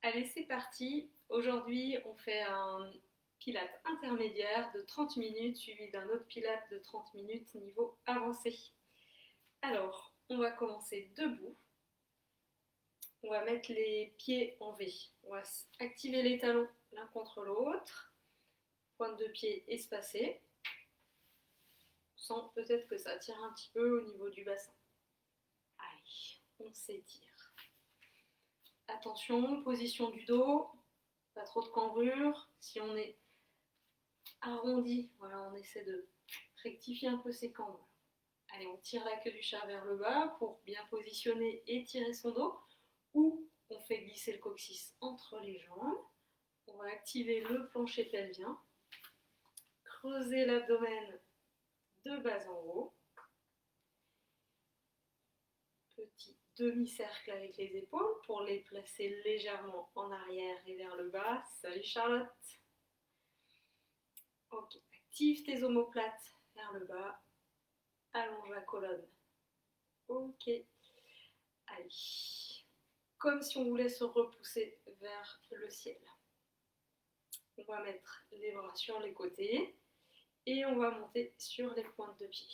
Allez, c'est parti. Aujourd'hui, on fait un pilate intermédiaire de 30 minutes suivi d'un autre pilate de 30 minutes niveau avancé. Alors, on va commencer debout. On va mettre les pieds en V. On va activer les talons l'un contre l'autre. Pointe de pied espacée. Sans peut-être que ça tire un petit peu au niveau du bassin. Allez, on s'étire. Attention, position du dos, pas trop de cambrure. Si on est arrondi, voilà, on essaie de rectifier un peu ses cambres. Allez, on tire la queue du chat vers le bas pour bien positionner et tirer son dos. Ou on fait glisser le coccyx entre les jambes. On va activer le plancher pelvien. Creuser l'abdomen de bas en haut. Petit demi-cercle avec les épaules pour les placer légèrement en arrière et vers le bas. Salut Charlotte. Ok, active tes omoplates vers le bas. Allonge la colonne. Ok. Allez. Comme si on voulait se repousser vers le ciel. On va mettre les bras sur les côtés et on va monter sur les pointes de pied.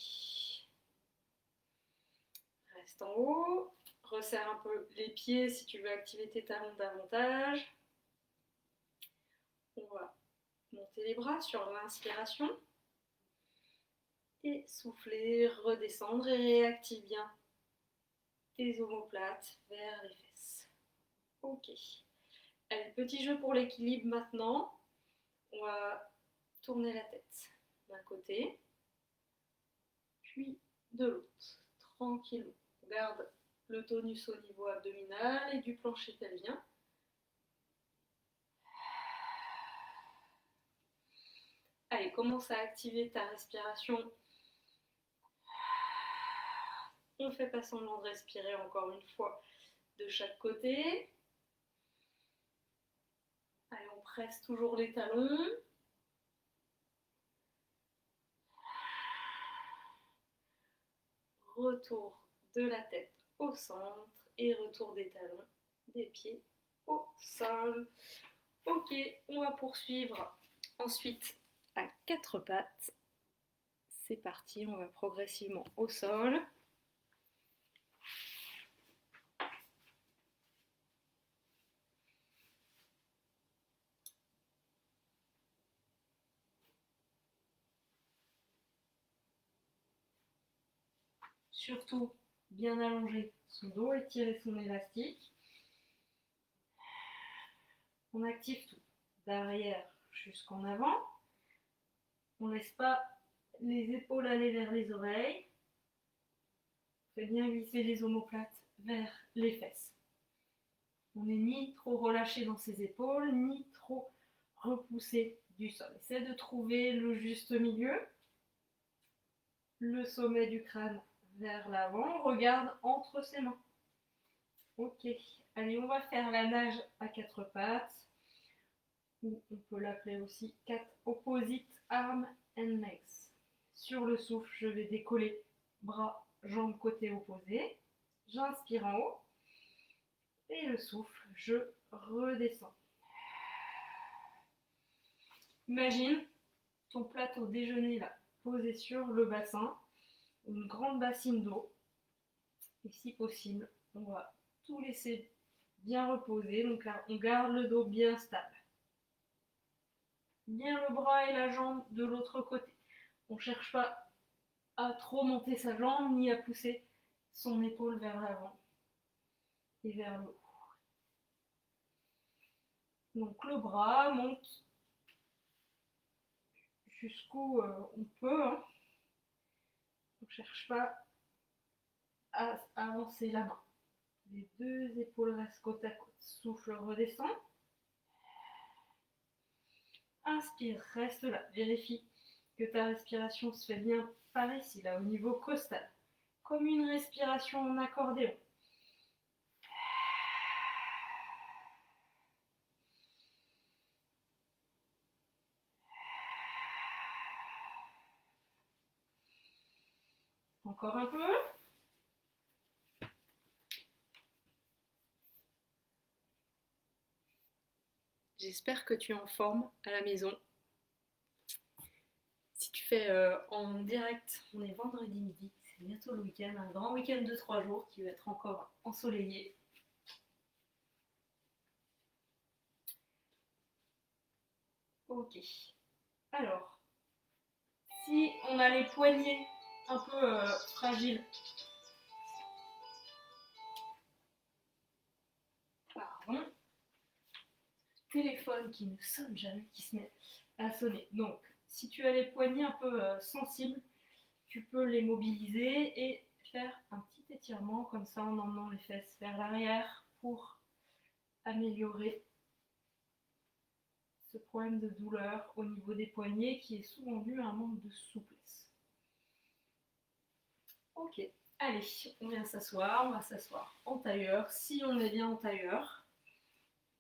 Reste en haut. Resserre un peu les pieds si tu veux activer tes talons davantage. On va monter les bras sur l'inspiration et souffler, redescendre et réactive bien tes omoplates vers les fesses. Ok. Allez, petit jeu pour l'équilibre maintenant. On va tourner la tête d'un côté, puis de l'autre, tranquillement. On garde le tonus au niveau abdominal et du plancher pelvien. Allez, commence à activer ta respiration. On fait pas semblant de respirer encore une fois de chaque côté. Allez, on presse toujours les talons. Retour de la tête au centre et retour des talons, des pieds au sol. Ok, on va poursuivre ensuite à quatre pattes. C'est parti, on va progressivement au sol. Surtout, bien allonger son dos, étirer son élastique. On active tout, d'arrière jusqu'en avant. On ne laisse pas les épaules aller vers les oreilles. On fait bien glisser les omoplates vers les fesses. On n'est ni trop relâché dans ses épaules, ni trop repoussé du sol. Essaie de trouver le juste milieu. Le sommet du crâne vers l'avant. Regarde entre ses mains. Ok. Allez, on va faire la nage à quatre pattes. Ou on peut l'appeler aussi cat opposite arm and legs. Sur le souffle, je vais décoller bras, jambes côté opposé. J'inspire en haut. Et le souffle, je redescends. Imagine ton plateau déjeuner là, posé sur le bassin, une grande bassine d'eau. Et si possible, on va tout laisser bien reposer. Donc là, on garde le dos bien stable. Bien le bras et la jambe de l'autre côté. On ne cherche pas à trop monter sa jambe ni à pousser son épaule vers l'avant et vers le haut. Donc le bras monte jusqu'où on peut. Hein. On ne cherche pas à avancer la main. Les deux épaules restent côte à côte. Souffle, redescend. Inspire, reste là. Vérifie que ta respiration se fait bien par ici, là, au niveau costal. Comme une respiration en accordéon. Encore un peu. J'espère que tu es en forme à la maison. Si tu fais en direct, on est vendredi midi, c'est bientôt le week-end, un grand week-end de 3 jours qui va être encore ensoleillé. Ok, alors, si on a les poignets un peu fragiles, pardon, téléphone qui ne sonne jamais, qui se met à sonner. Donc, si tu as les poignets un peu sensibles, tu peux les mobiliser et faire un petit étirement comme ça en emmenant les fesses vers l'arrière pour améliorer ce problème de douleur au niveau des poignets qui est souvent dû à un manque de souplesse. Ok, allez, on vient s'asseoir, on va s'asseoir en tailleur, si on est bien en tailleur.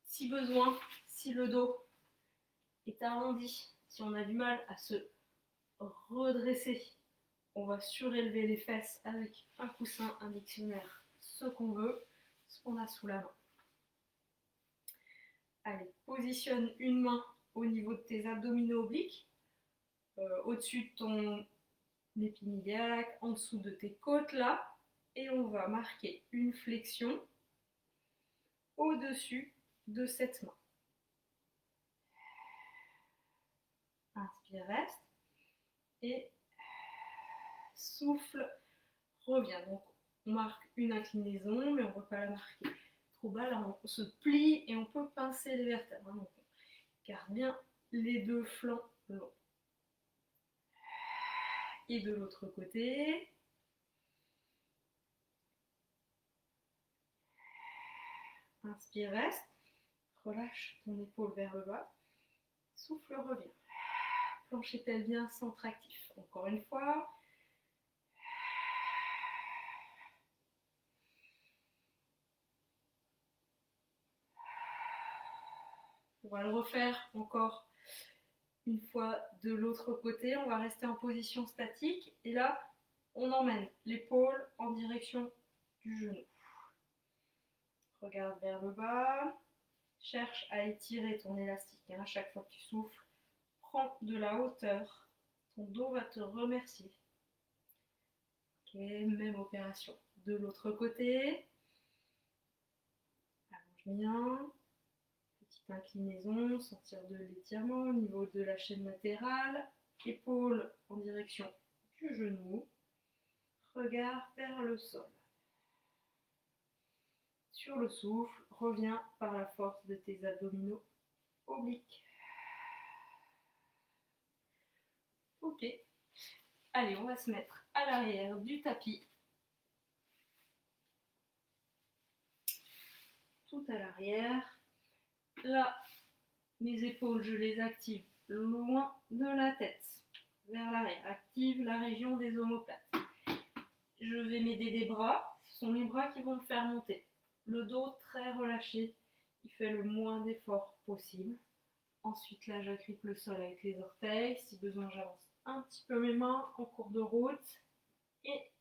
Si besoin, si le dos est arrondi, si on a du mal à se redresser, on va surélever les fesses avec un coussin, un dictionnaire, ce qu'on veut, ce qu'on a sous la main. Allez, positionne une main au niveau de tes abdominaux obliques, au-dessus de ton épiniliaque, en dessous de tes côtes là, et on va marquer une flexion au-dessus de cette main. Inspire, reste, et souffle, reviens. Donc on marque une inclinaison, mais on ne va pas la marquer trop bas. Là on se plie et on peut pincer les vertèbres. Donc on garde bien les deux flancs longs. Et de l'autre côté. Inspire, reste. Relâche ton épaule vers le bas. Souffle, reviens. Plancher pelvien, centre actif. Encore une fois. On va le refaire encore une fois de l'autre côté. On va rester en position statique. Et là, on emmène l'épaule en direction du genou. Regarde vers le bas. Cherche à étirer ton élastique. À chaque fois que tu souffles, prends de la hauteur. Ton dos va te remercier. Ok, même opération. De l'autre côté. Allonge bien. Petite inclinaison, sentir de l'étirement au niveau de la chaîne latérale. Épaule en direction du genou. Regard vers le sol. Sur le souffle, reviens par la force de tes abdominaux obliques. Ok. Allez, on va se mettre à l'arrière du tapis. Tout à l'arrière. Là, mes épaules, je les active loin de la tête. Vers l'arrière. Active la région des omoplates. Je vais m'aider des bras. Ce sont les bras qui vont me faire monter. Le dos très relâché. Il fait le moins d'efforts possible. Ensuite, là, j'agrippe le sol avec les orteils. Si besoin, j'avance un petit peu mes mains en cours de route. Et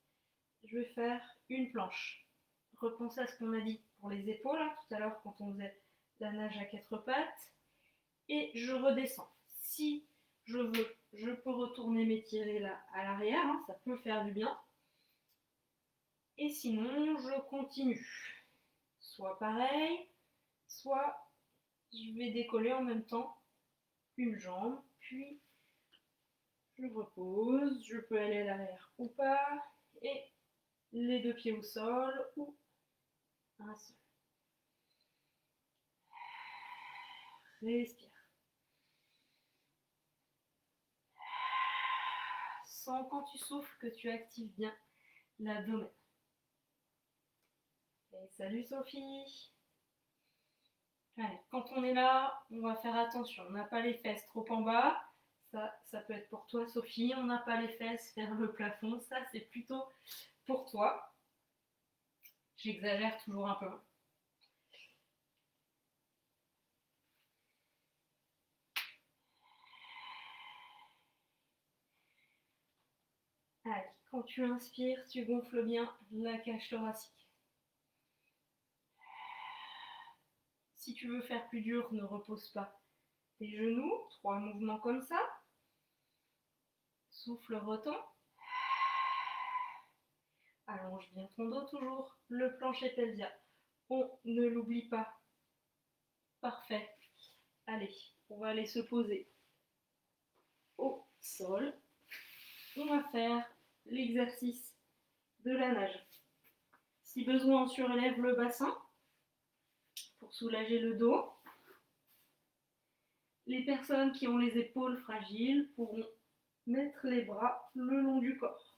je vais faire une planche. Repensez à ce qu'on a dit pour les épaules, hein, tout à l'heure quand on faisait la nage à quatre pattes. Et je redescends. Si je veux, je peux retourner m'étirer là à l'arrière. Hein, ça peut faire du bien. Et sinon, je continue. Soit pareil, soit je vais décoller en même temps une jambe, puis je repose, je peux aller à l'arrière ou pas, et les deux pieds au sol ou un seul. Respire. Sens quand tu souffles que tu actives bien l'abdomen. Et salut Sophie. Allez, quand on est là, on va faire attention. On n'a pas les fesses trop en bas. Ça peut être pour toi, Sophie. On n'a pas les fesses vers le plafond. Ça, c'est plutôt pour toi. J'exagère toujours un peu. Allez, quand tu inspires, tu gonfles bien la cage thoracique. Si tu veux faire plus dur, ne repose pas tes genoux. 3 mouvements comme ça. Souffle, retends. Allonge bien ton dos toujours. Le plancher pelvien. On ne l'oublie pas. Parfait. Allez, on va aller se poser au sol. On va faire l'exercice de la nage. Si besoin, on surélève le bassin pour soulager le dos. Les personnes qui ont les épaules fragiles pourront mettre les bras le long du corps.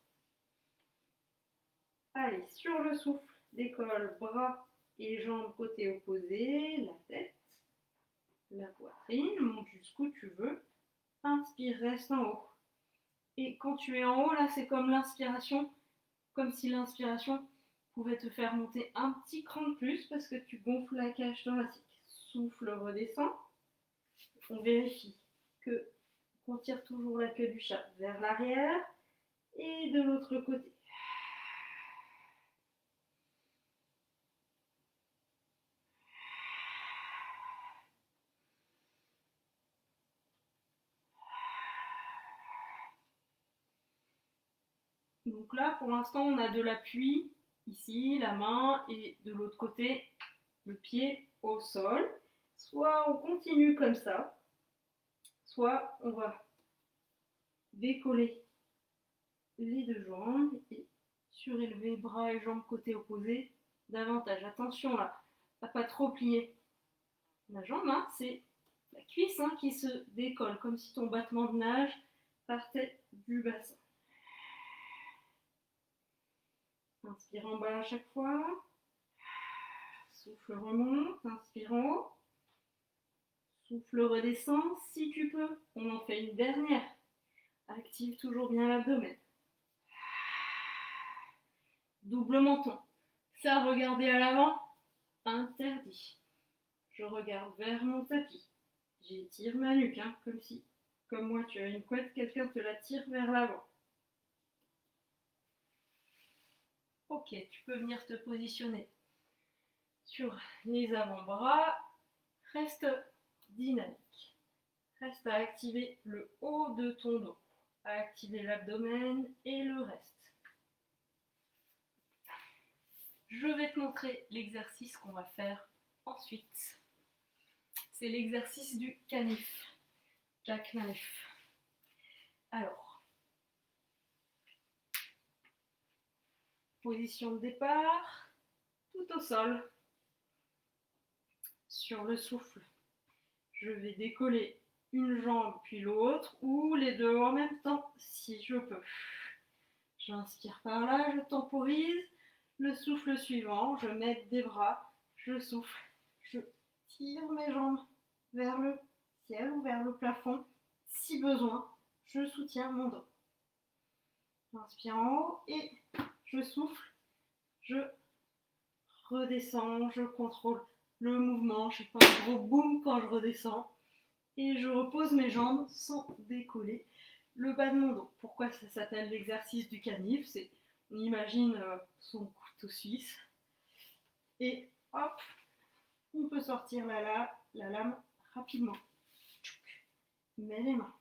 Allez, sur le souffle, décolle bras et jambes côté opposé, la tête, la poitrine, monte jusqu'où tu veux. Inspire, reste en haut. Et quand tu es en haut, là, c'est comme l'inspiration, comme si l'inspiration pouvait te faire monter un petit cran de plus parce que tu gonfles la cage thoracique. Souffle, redescend. On vérifie qu'on tire toujours la queue du chat vers l'arrière et de l'autre côté. Donc là, pour l'instant, on a de l'appui ici, la main, et de l'autre côté, le pied au sol. Soit on continue comme ça, soit on va décoller les deux jambes et surélever bras et jambes côté opposé davantage. Attention là, à pas trop plier la jambe, hein, c'est la cuisse qui se décolle, comme si ton battement de nage partait du bassin. Inspire en bas à chaque fois. Souffle remonte, inspire en haut. Souffle redescend. Si tu peux, on en fait une dernière. Active toujours bien l'abdomen. Double menton. Ça, regarder à l'avant, interdit. Je regarde vers mon tapis. J'étire ma nuque, comme si, comme moi, tu as une couette, quelqu'un te la tire vers l'avant. Ok, tu peux venir te positionner sur les avant-bras. Reste dynamique. Reste à activer le haut de ton dos, à activer l'abdomen et le reste. Je vais te montrer l'exercice qu'on va faire ensuite. C'est l'exercice du canif, jackknife. Alors, position de départ, tout au sol. Sur le souffle, je vais décoller une jambe puis l'autre ou les deux en même temps si je peux. J'inspire par là, je temporise. Le souffle suivant, je mets des bras, je souffle, je tire mes jambes vers le ciel ou vers le plafond. Si besoin, je soutiens mon dos. J'inspire en haut et je souffle, je redescends, je contrôle le mouvement, je fais pas un gros boom quand je redescends et je repose mes jambes sans décoller le bas de mon dos. Pourquoi ça s'appelle l'exercice du canif? C'est, on imagine son couteau suisse et hop, on peut sortir la lame rapidement. Mets les mains.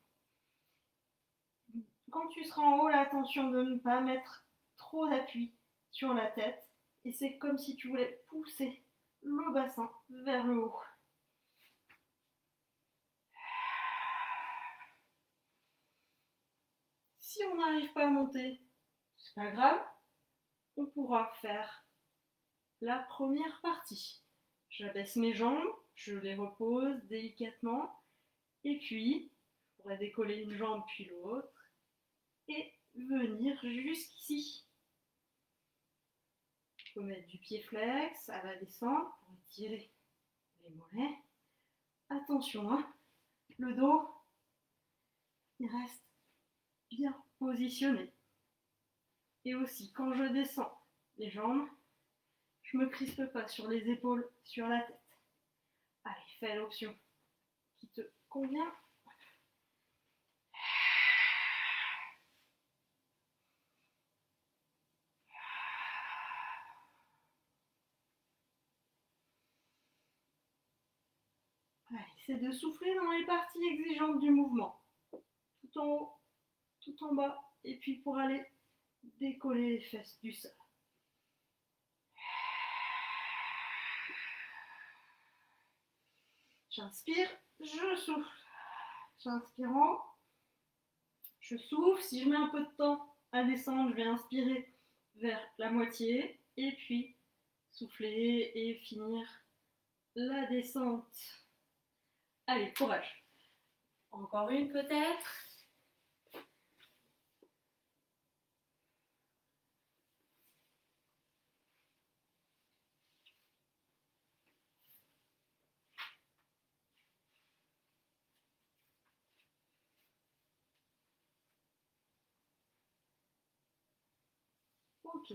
Quand tu seras en haut, là, attention de ne pas mettre trop d'appui sur la tête et c'est comme si tu voulais pousser le bassin vers le haut. Si on n'arrive pas à monter, c'est pas grave, on pourra faire la première partie. J'abaisse mes jambes, je les repose délicatement et puis je pourrais décoller une jambe puis l'autre et venir jusqu'ici. Je peux mettre du pied flex à la descente pour étirer les mollets. Attention, le dos, il reste bien positionné. Et aussi, quand je descends les jambes, je ne me crispe pas sur les épaules, sur la tête. Allez, fais l'option qui te convient. c'est de souffler dans les parties exigeantes du mouvement. Tout en haut, tout en bas, et puis pour aller décoller les fesses du sol. J'inspire, je souffle. J'inspirant, je souffle. Si je mets un peu de temps à descendre, je vais inspirer vers la moitié et puis souffler et finir la descente. Allez, courage. Encore une peut-être. Ok,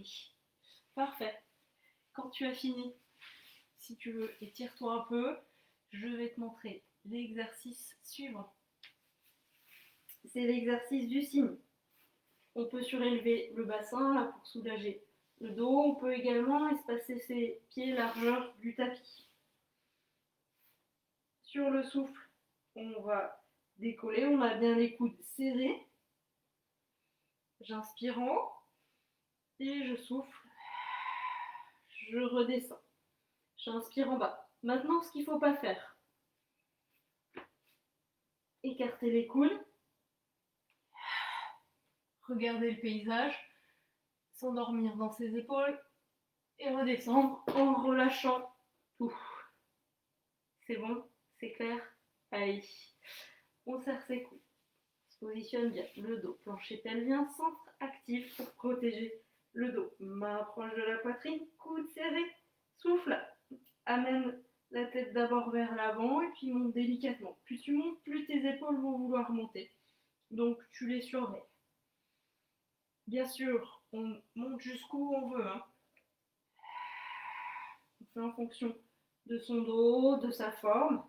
parfait. Quand tu as fini, si tu veux, étire-toi un peu. Je vais te montrer l'exercice suivant. C'est l'exercice du cygne. On peut surélever le bassin là, pour soulager le dos. On peut également espacer ses pieds largeur du tapis. Sur le souffle, on va décoller. On a bien les coudes serrés. J'inspire en haut et je souffle. Je redescends. J'inspire en bas. Maintenant, ce qu'il ne faut pas faire. Écarter les coudes. Regarder le paysage. S'endormir dans ses épaules. Et redescendre en relâchant tout. C'est bon? C'est clair? Allez. On serre ses coudes. On se positionne bien. Le dos, plancher pelvien, centre actif pour protéger le dos. Main proche de la poitrine, coude serré. Souffle. Amène la tête d'abord vers l'avant et puis monte délicatement. Plus tu montes, plus tes épaules vont vouloir monter. Donc tu les surveilles. Bien sûr, on monte jusqu'où on veut. Hein. On fait en fonction de son dos, de sa forme.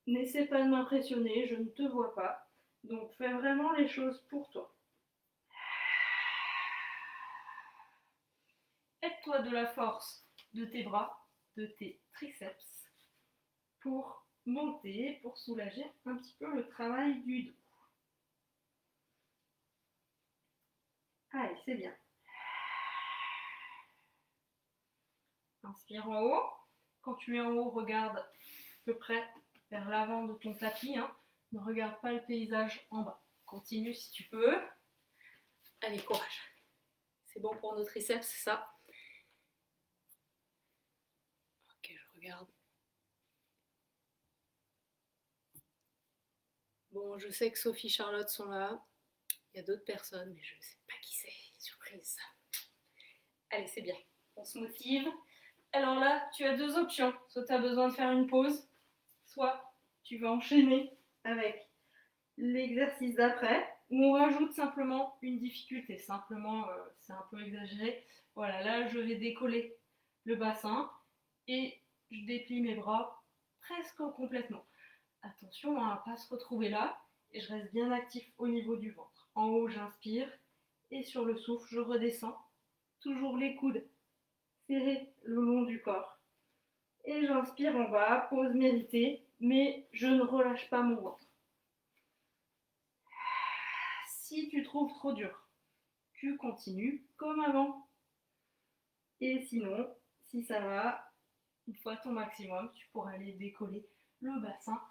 N'essaie pas de m'impressionner, je ne te vois pas. Donc fais vraiment les choses pour toi. Aide-toi de la force de tes bras, de tes triceps, pour monter, pour soulager un petit peu le travail du dos. Allez, c'est bien. Inspire en haut. Quand tu es en haut, regarde à peu près vers l'avant de ton tapis. Hein. Ne regarde pas le paysage en bas. Continue si tu peux. Allez, courage. C'est bon pour nos triceps, c'est ça? Ok, je regarde. Bon, je sais que Sophie et Charlotte sont là. Il y a d'autres personnes, mais je ne sais pas qui c'est. Surprise. Allez, c'est bien. On se motive. Alors là, tu as deux options. Soit tu as besoin de faire une pause, soit tu vas enchaîner avec l'exercice d'après, où on rajoute simplement une difficulté. Simplement, c'est un peu exagéré. Voilà, là, je vais décoller le bassin et je déplie mes bras presque complètement. Attention à ne pas se retrouver là et je reste bien actif au niveau du ventre. En haut, j'inspire et sur le souffle, je redescends. Toujours les coudes serrés le long du corps. Et j'inspire en bas, pause méritée, mais je ne relâche pas mon ventre. Si tu trouves trop dur, tu continues comme avant. Et sinon, si ça va, une fois ton maximum, tu pourras aller décoller le bassin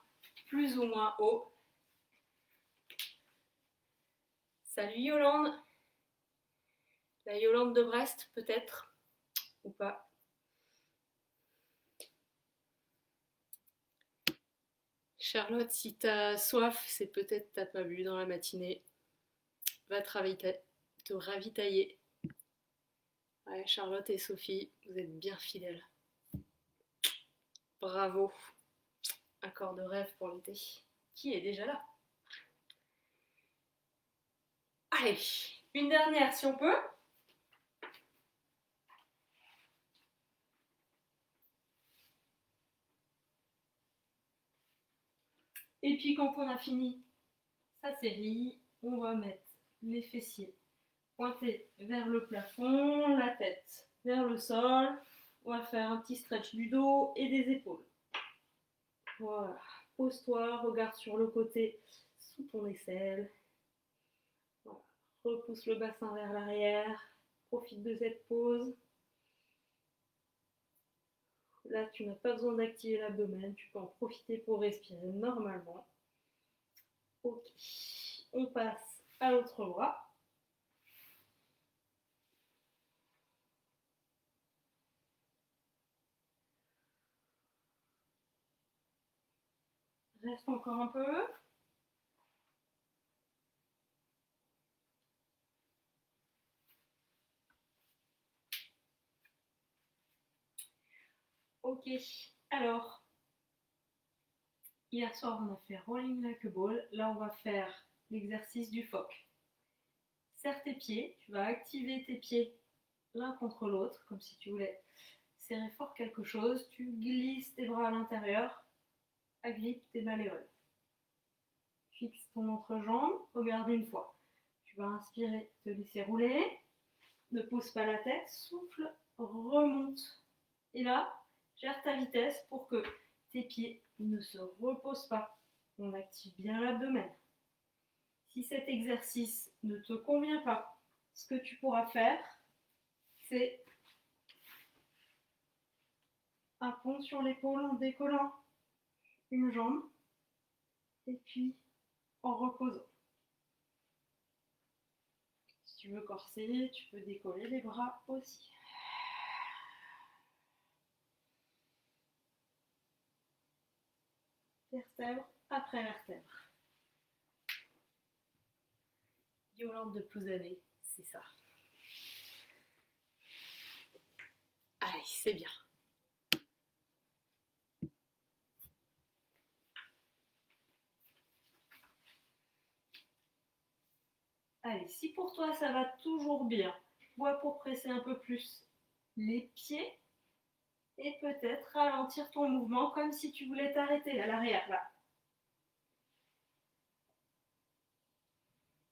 plus ou moins haut. Salut Yolande. La Yolande de Brest, peut-être, ou pas. Charlotte, si t'as soif, c'est peut-être t'as pas bu dans la matinée. Va te ravitailler. Ouais, Charlotte et Sophie, vous êtes bien fidèles. Bravo. Accord de rêve pour l'été. Qui est déjà là? Allez, une dernière si on peut. Et puis quand on a fini sa série, on va mettre les fessiers pointés vers le plafond, la tête vers le sol. On va faire un petit stretch du dos et des épaules. Voilà. Pose-toi, regarde sur le côté sous ton aisselle. Voilà. Repousse le bassin vers l'arrière. Profite de cette pause. Là, tu n'as pas besoin d'activer l'abdomen. Tu peux en profiter pour respirer normalement. Ok. On passe à l'autre bras. Reste encore un peu. Ok. Alors, hier soir, on a fait rolling like a ball. Là, on va faire l'exercice du phoque. Serre tes pieds. Tu vas activer tes pieds l'un contre l'autre, comme si tu voulais serrer fort quelque chose. Tu glisses tes bras à l'intérieur. Agrippe tes malléoles. Fixe ton entrejambe. Regarde une fois. Tu vas inspirer, te laisser rouler. Ne pose pas la tête. Souffle, remonte. Et là, gère ta vitesse pour que tes pieds ne se reposent pas. On active bien l'abdomen. Si cet exercice ne te convient pas, ce que tu pourras faire, c'est un pont sur l'épaule en décollant une jambe et puis en reposant. Si tu veux corser, tu peux décoller les bras aussi. Vertèbre après vertèbre. Yolande de Plouzané, c'est ça. Allez, c'est bien. Allez, si pour toi ça va toujours bien, vois pour presser un peu plus les pieds et peut-être ralentir ton mouvement comme si tu voulais t'arrêter à l'arrière là.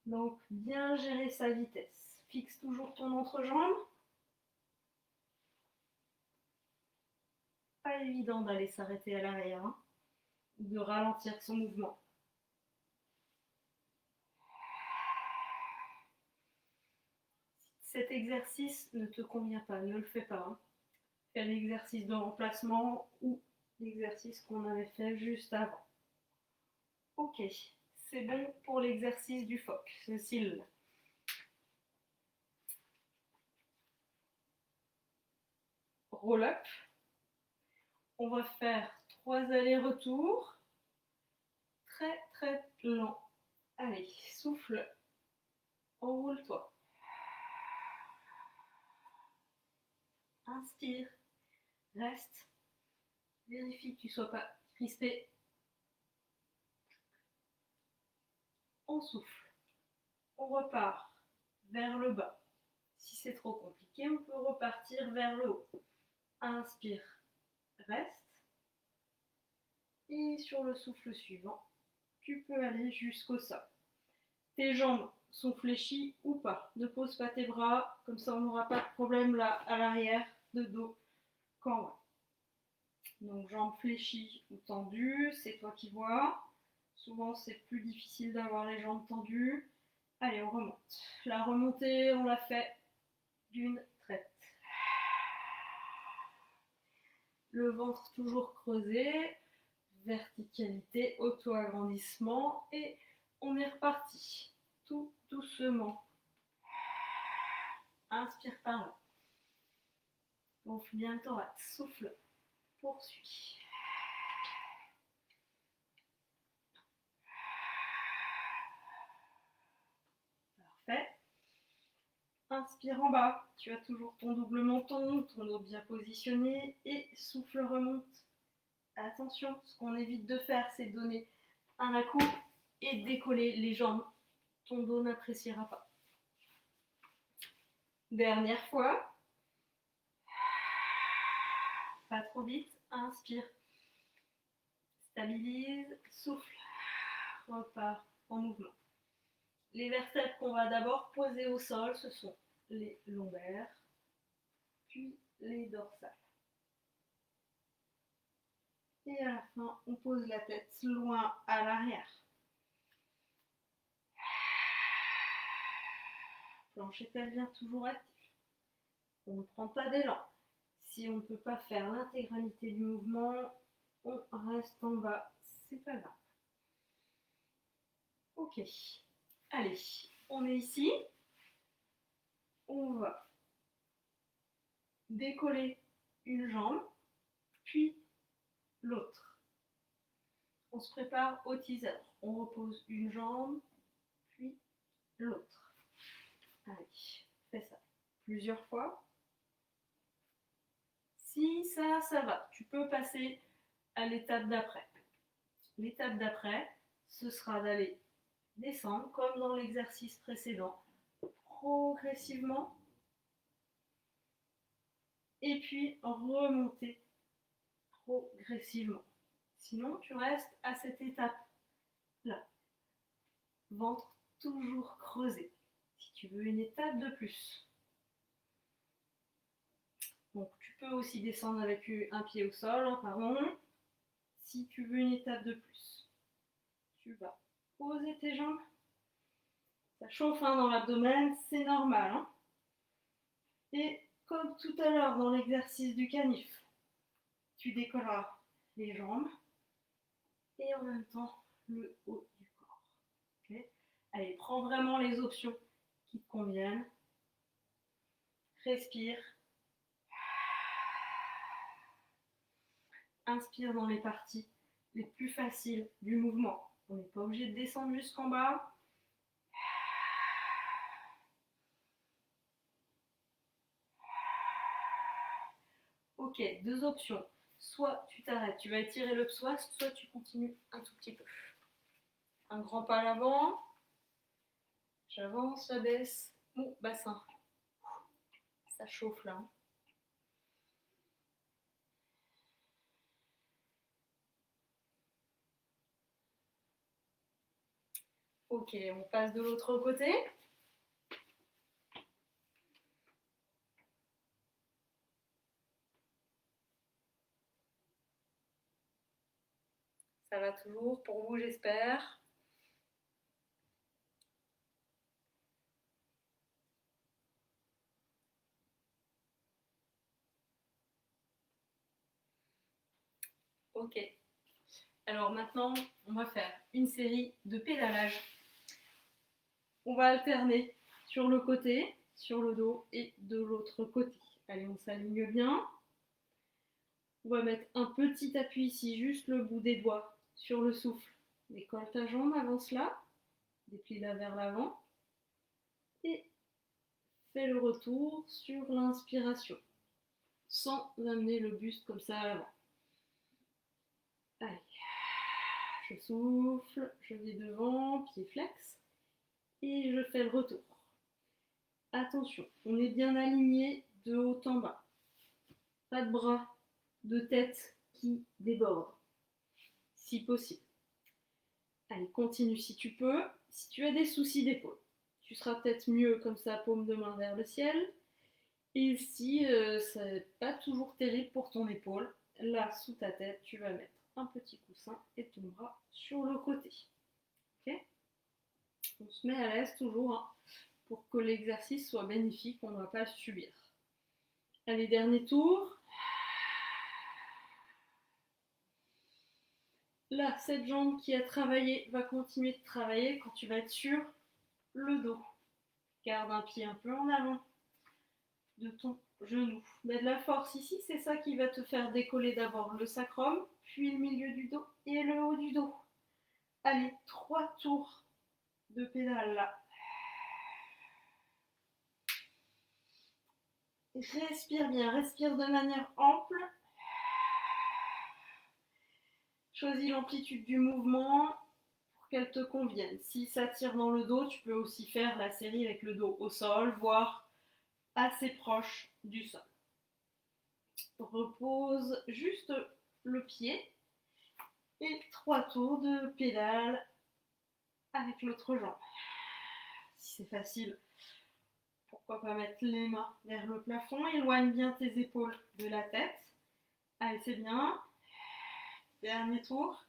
Donc bien gérer sa vitesse. Fixe toujours ton entrejambe. Pas évident d'aller s'arrêter à l'arrière, hein, de ralentir son mouvement. Si cet exercice ne te convient pas, ne le fais pas. Hein. Fais l'exercice de remplacement ou l'exercice qu'on avait fait juste avant. Ok, c'est bon pour l'exercice du phoque, Cécile. Roll-up. On va faire 3 allers-retours. Très très lent. Allez, souffle. Enroule-toi. Inspire. Reste. Vérifie que tu ne sois pas crispé. On souffle. On repart vers le bas. Si c'est trop compliqué, on peut repartir vers le haut. Inspire. Reste. Et sur le souffle suivant, tu peux aller jusqu'au sol. Tes jambes sont fléchies ou pas. Ne pose pas tes bras, comme ça on n'aura pas de problème là à l'arrière, de dos, qu'en haut. Donc jambes fléchies ou tendues, c'est toi qui vois. Souvent c'est plus difficile d'avoir les jambes tendues. Allez, on remonte. La remontée, on la fait d'une traite. Le ventre toujours creusé, verticalité, auto-agrandissement et on est reparti. Tout doucement. Inspire par là. Gonfle bien le thorax. Souffle. Poursuis. Parfait. Inspire en bas. Tu as toujours ton double menton, ton dos bien positionné et souffle remonte. Attention, ce qu'on évite de faire, c'est donner un à-coup et décoller les jambes. Ton dos n'appréciera pas. Dernière fois. Pas trop vite. Inspire. Stabilise. Souffle. Repart en mouvement. Les vertèbres qu'on va d'abord poser au sol, ce sont les lombaires, puis les dorsales. Et à la fin, on pose la tête loin à l'arrière. Plancher pelvien toujours actif. On ne prend pas d'élan. Si on ne peut pas faire l'intégralité du mouvement, on reste en bas. C'est pas grave. Ok. Allez, on est ici. On va décoller une jambe, puis l'autre. On se prépare au teaser. On repose une jambe, puis l'autre. Allez, fais ça plusieurs fois. Si ça va, tu peux passer à l'étape d'après. L'étape d'après, ce sera d'aller descendre, comme dans l'exercice précédent, progressivement, et puis remonter progressivement. Sinon, tu restes à cette étape-là. Ventre toujours creusé. Si tu veux une étape de plus. Donc, tu peux aussi descendre avec un pied au sol, en parallèle. Si tu veux une étape de plus, tu vas poser tes jambes. Ça chauffe dans l'abdomen, c'est normal. Hein. Et comme tout à l'heure dans l'exercice du canif, tu décolleras les jambes et en même temps le haut du corps. Okay. Allez, prends vraiment les options qui te conviennent. Respire. Inspire dans les parties les plus faciles du mouvement. On n'est pas obligé de descendre jusqu'en bas. Ok, deux options. Soit tu t'arrêtes, tu vas étirer le psoas, soit tu continues un tout petit peu. Un grand pas à l'avant. J'avance, j'abaisse mon bassin. Ça chauffe là. Ok, on passe de l'autre côté. Ça va toujours pour vous, j'espère. Ok. Alors maintenant, on va faire une série de pédalages. On va alterner sur le côté, sur le dos et de l'autre côté. Allez, on s'aligne bien. On va mettre un petit appui ici, juste le bout des doigts sur le souffle. Décolle ta jambe, avance là. Déplie-la vers l'avant. Et fais le retour sur l'inspiration. Sans amener le buste comme ça à l'avant. Allez. Je souffle, je vais devant, pied flex. Et je fais le retour. Attention, on est bien aligné de haut en bas. Pas de bras, de tête qui débordent, si possible. Allez, continue si tu peux. Si tu as des soucis d'épaule, tu seras peut-être mieux comme ça, paume de main vers le ciel. Et si c'est pas toujours terrible pour ton épaule, là, sous ta tête, tu vas mettre un petit coussin et ton bras sur le côté. Ok ? On se met à l'aise toujours hein, pour que l'exercice soit bénéfique, on ne va pas le subir. Allez, dernier tour. Là, cette jambe qui a travaillé va continuer de travailler quand tu vas être sur le dos. Garde un pied un peu en avant de ton genou. Mets de la force ici, c'est ça qui va te faire décoller d'abord le sacrum, puis le milieu du dos et le haut du dos. Allez, 3 tours de pédale là. Respire bien, respire de manière ample. Choisis l'amplitude du mouvement pour qu'elle te convienne. Si ça tire dans le dos, tu peux aussi faire la série avec le dos au sol, voire assez proche du sol. Repose juste le pied et 3 tours de pédale avec l'autre jambe. Si c'est facile, pourquoi pas mettre les mains vers le plafond, éloigne bien tes épaules de la tête. Allez, c'est bien. Dernier tour.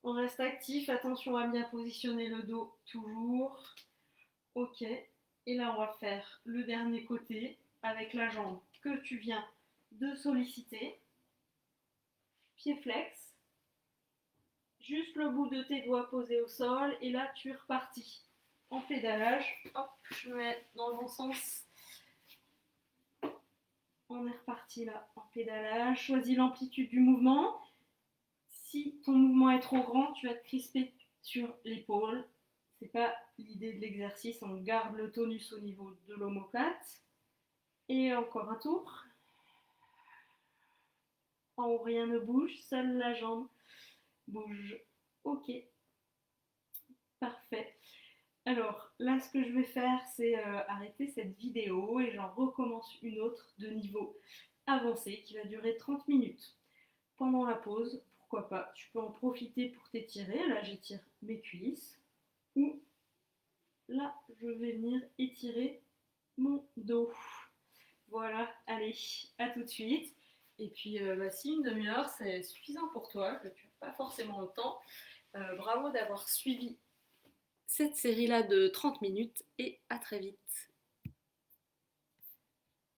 On reste actif, attention à bien positionner le dos toujours. Ok. Et là, on va faire le dernier côté avec la jambe que tu viens de solliciter. Pied flex. Juste le bout de tes doigts posés au sol. Et là, tu es reparti en pédalage. Hop, je mets dans le bon sens. On est reparti là en pédalage. Choisis l'amplitude du mouvement. Si ton mouvement est trop grand, tu vas te crisper sur l'épaule. C'est pas l'idée de l'exercice. On garde le tonus au niveau de l'omoplate. Et encore un tour. En haut, rien ne bouge, seule la jambe bouge. Ok, parfait. Alors là, ce que je vais faire, c'est arrêter cette vidéo et j'en recommence une autre de niveau avancé qui va durer 30 minutes. Pendant la pause, pourquoi pas, tu peux en profiter pour t'étirer. Là, j'étire mes cuisses. Ou là, je vais venir étirer mon dos. Voilà, allez, à tout de suite. Et puis, si une demi-heure, c'est suffisant pour toi, que tu n'as pas forcément le temps, bravo d'avoir suivi cette série-là de 30 minutes et à très vite.